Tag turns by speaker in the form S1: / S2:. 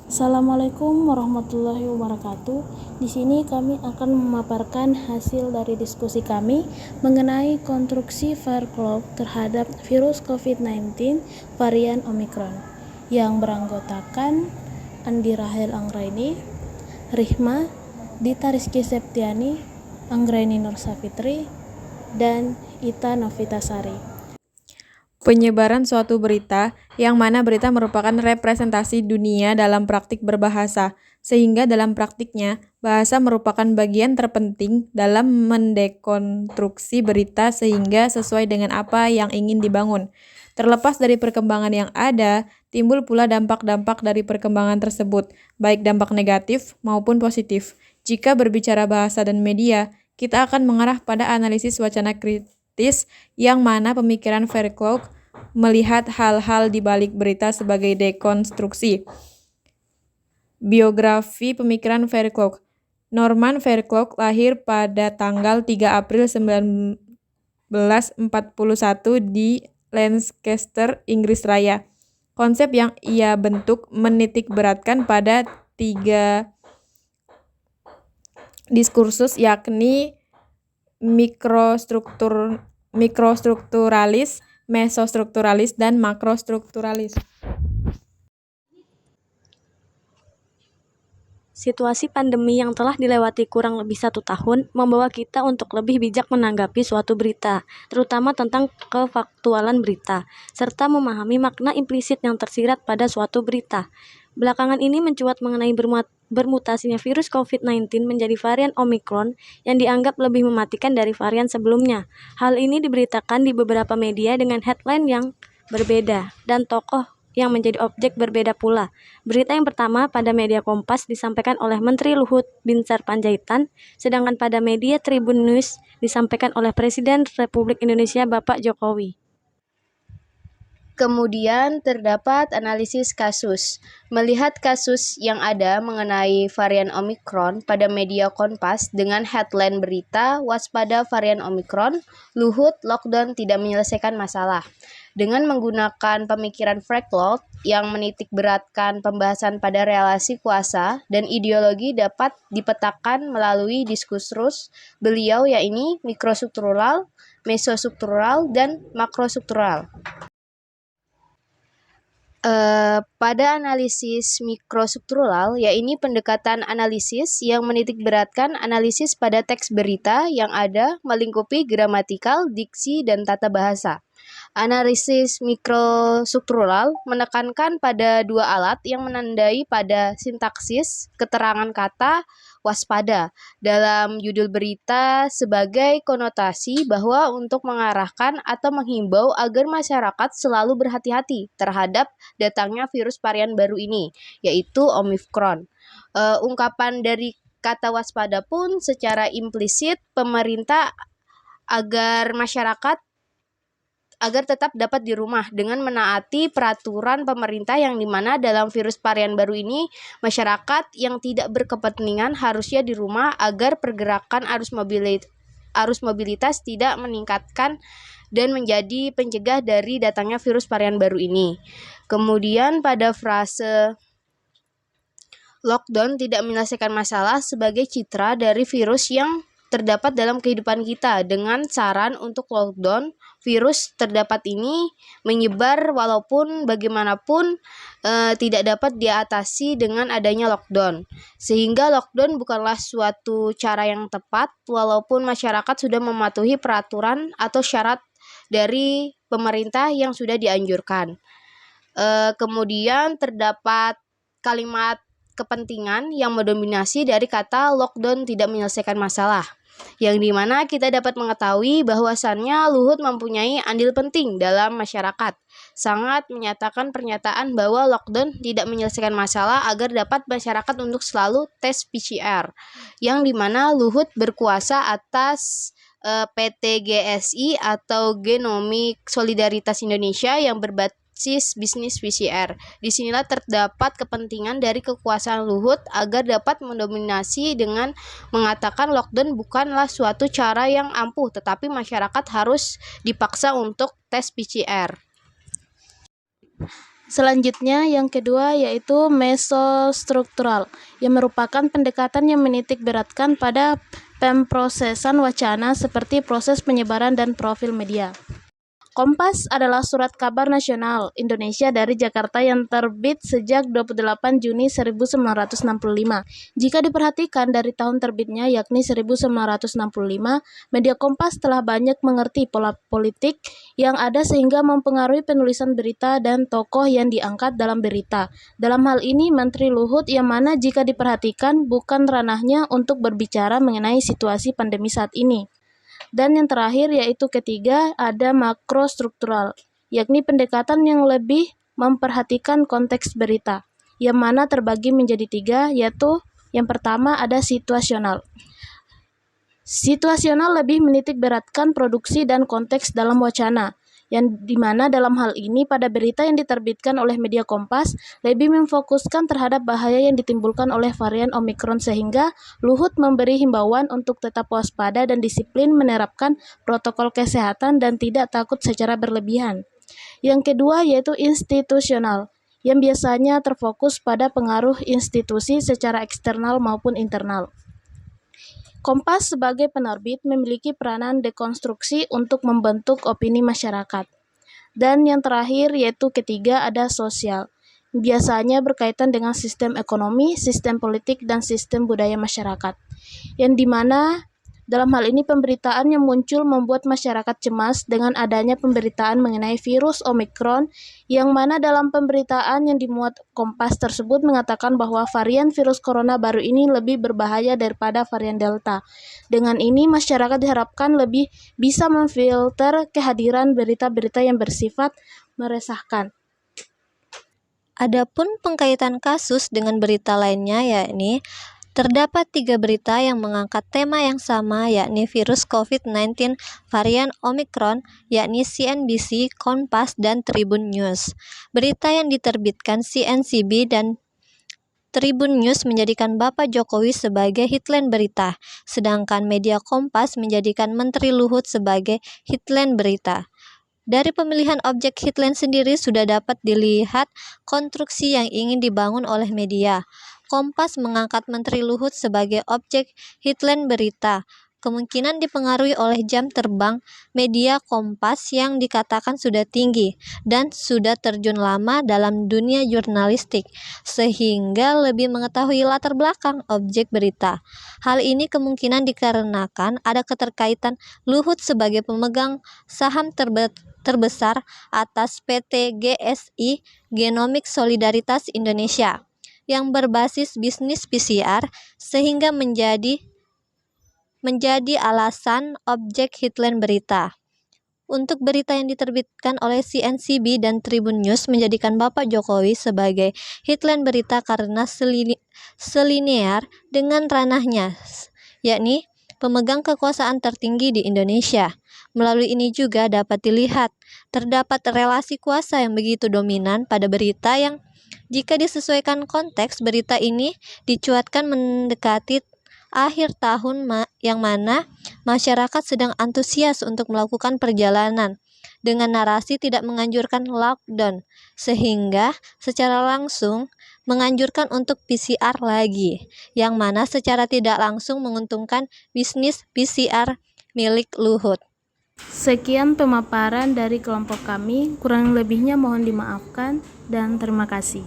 S1: Assalamualaikum warahmatullahi wabarakatuh. Di sini kami akan memaparkan hasil dari diskusi kami mengenai konstruksi firewall terhadap virus COVID-19 varian Omicron yang beranggotakan Andi Rahel Anggraini, Rihma, Dita Rizky Septiani, Anggraini Nur Safitri, dan Ita Novitasari.
S2: Penyebaran suatu berita, yang mana berita merupakan representasi dunia dalam praktik berbahasa, sehingga dalam praktiknya, bahasa merupakan bagian terpenting dalam mendekonstruksi berita sehingga sesuai dengan apa yang ingin dibangun. Terlepas dari perkembangan yang ada, timbul pula dampak-dampak dari perkembangan tersebut, baik dampak negatif maupun positif. Jika berbicara bahasa dan media, kita akan mengarah pada analisis wacana kritis yang mana pemikiran Verclaug melihat hal-hal di balik berita sebagai dekonstruksi. Biografi pemikiran Verclaug. Norman Verclaug lahir pada tanggal 3 April 1941 di Lancaster, Inggris Raya. Konsep yang ia bentuk menitik beratkan pada 3 diskursus, yakni mikrostrukturalis, mesostrukturalis, dan makrostrukturalis.
S3: Situasi pandemi yang telah dilewati kurang lebih 1 tahun membawa kita untuk lebih bijak menanggapi suatu berita, terutama tentang kefaktualan berita, serta memahami makna implisit yang tersirat pada suatu berita. Belakangan ini mencuat mengenai bermutasinya virus COVID-19 menjadi varian Omicron yang dianggap lebih mematikan dari varian sebelumnya. Hal ini diberitakan di beberapa media dengan headline yang berbeda dan tokoh yang menjadi objek berbeda pula. Berita yang pertama pada media Kompas disampaikan oleh Menteri Luhut Binsar Panjaitan, sedangkan pada media Tribun News disampaikan oleh Presiden Republik Indonesia Bapak Jokowi.
S4: Kemudian terdapat analisis kasus. Melihat kasus yang ada mengenai varian Omicron pada media Kompas dengan headline berita waspada varian Omicron, Luhut lockdown tidak menyelesaikan masalah. Dengan menggunakan pemikiran Verclaug yang menitik beratkan pembahasan pada relasi kuasa dan ideologi dapat dipetakan melalui diskursus beliau, yaitu mikrostruktural, mesostruktural, dan makrostruktural. Pada analisis mikrostruktural, yaitu pendekatan analisis yang menitik beratkan analisis pada teks berita yang ada melingkupi gramatikal, diksi, dan tata bahasa. Analisis mikrostruktural menekankan pada 2 alat yang menandai pada sintaksis keterangan kata waspada dalam judul berita sebagai konotasi bahwa untuk mengarahkan atau menghimbau agar masyarakat selalu berhati-hati terhadap datangnya virus varian baru ini, yaitu Omicron. Ungkapan dari kata waspada pun secara implisit pemerintah agar masyarakat tetap dapat di rumah dengan menaati peraturan pemerintah yang dimana dalam virus varian baru ini masyarakat yang tidak berkepentingan harusnya di rumah agar pergerakan arus mobilitas tidak meningkatkan dan menjadi pencegah dari datangnya virus varian baru ini. Kemudian pada frase lockdown tidak menyelesaikan masalah sebagai citra dari virus yang terdapat dalam kehidupan kita dengan saran untuk lockdown. Virus terdapat ini menyebar walaupun bagaimanapun tidak dapat diatasi dengan adanya lockdown. Sehingga lockdown bukanlah suatu cara yang tepat walaupun masyarakat sudah mematuhi peraturan atau syarat dari pemerintah yang sudah dianjurkan. Kemudian terdapat kalimat kepentingan yang mendominasi dari kata lockdown tidak menyelesaikan masalah, yang dimana kita dapat mengetahui bahwasannya Luhut mempunyai andil penting dalam masyarakat. Sangat menyatakan pernyataan bahwa lockdown tidak menyelesaikan masalah agar dapat masyarakat untuk selalu tes PCR, yang dimana Luhut berkuasa atas PT GSI atau Genomic Solidaritas Indonesia yang berbasis bisnis PCR. Disinilah terdapat kepentingan dari kekuasaan Luhut agar dapat mendominasi dengan mengatakan lockdown bukanlah suatu cara yang ampuh, tetapi masyarakat harus dipaksa untuk tes PCR.
S1: Selanjutnya, yang kedua yaitu mesostruktural, yang merupakan pendekatan yang menitik beratkan pada pemrosesan wacana seperti proses penyebaran dan profil media. Kompas adalah surat kabar nasional Indonesia dari Jakarta yang terbit sejak 28 Juni 1965. Jika diperhatikan dari tahun terbitnya yakni 1965, media Kompas telah banyak mengerti pola politik yang ada sehingga mempengaruhi penulisan berita dan tokoh yang diangkat dalam berita. Dalam hal ini Menteri Luhut yang mana jika diperhatikan bukan ranahnya untuk berbicara mengenai situasi pandemi saat ini. Dan yang terakhir yaitu ketiga ada makrostruktural, yakni pendekatan yang lebih memperhatikan konteks berita, yang mana terbagi menjadi tiga, yaitu yang pertama ada situasional. Situasional lebih menitik beratkan produksi dan konteks dalam wacana, yang dimana dalam hal ini pada berita yang diterbitkan oleh media Kompas lebih memfokuskan terhadap bahaya yang ditimbulkan oleh varian Omikron sehingga Luhut memberi himbauan untuk tetap waspada dan disiplin menerapkan protokol kesehatan dan tidak takut secara berlebihan. Yang kedua yaitu institusional, yang biasanya terfokus pada pengaruh institusi secara eksternal maupun internal. Kompas sebagai penerbit memiliki peranan dekonstruksi untuk membentuk opini masyarakat. Dan yang terakhir yaitu ketiga ada sosial. Biasanya berkaitan dengan sistem ekonomi, sistem politik, dan sistem budaya masyarakat. Yang dimana dalam hal ini pemberitaan yang muncul membuat masyarakat cemas dengan adanya pemberitaan mengenai virus Omikron, yang mana dalam pemberitaan yang dimuat Kompas tersebut mengatakan bahwa varian virus corona baru ini lebih berbahaya daripada varian Delta. Dengan ini masyarakat diharapkan lebih bisa memfilter kehadiran berita-berita yang bersifat meresahkan.
S5: Adapun pengkaitan kasus dengan berita lainnya yakni terdapat 3 berita yang mengangkat tema yang sama yakni virus COVID-19 varian Omikron yakni CNBC, Kompas, dan Tribun News. Berita yang diterbitkan CNBC dan Tribun News menjadikan Bapak Jokowi sebagai headline berita, sedangkan media Kompas menjadikan Menteri Luhut sebagai headline berita. Dari pemilihan objek headline sendiri sudah dapat dilihat konstruksi yang ingin dibangun oleh media. Kompas mengangkat Menteri Luhut sebagai objek headline berita. Kemungkinan dipengaruhi oleh jam terbang media Kompas yang dikatakan sudah tinggi dan sudah terjun lama dalam dunia jurnalistik, sehingga lebih mengetahui latar belakang objek berita. Hal ini kemungkinan dikarenakan ada keterkaitan Luhut sebagai pemegang saham terbesar atas PT GSI Genomics Solidaritas Indonesia yang berbasis bisnis PCR sehingga menjadi alasan objek headline berita. Untuk berita yang diterbitkan oleh CNBC dan Tribun News menjadikan Bapak Jokowi sebagai headline berita karena selinear dengan ranahnya, yakni pemegang kekuasaan tertinggi di Indonesia. Melalui ini juga dapat dilihat terdapat relasi kuasa yang begitu dominan pada berita yang jika disesuaikan konteks berita ini dicuatkan mendekati akhir tahun yang mana masyarakat sedang antusias untuk melakukan perjalanan dengan narasi tidak menganjurkan lockdown sehingga secara langsung menganjurkan untuk PCR lagi yang mana secara tidak langsung menguntungkan bisnis PCR milik Luhut.
S1: Sekian pemaparan dari kelompok kami, kurang lebihnya mohon dimaafkan dan terima kasih.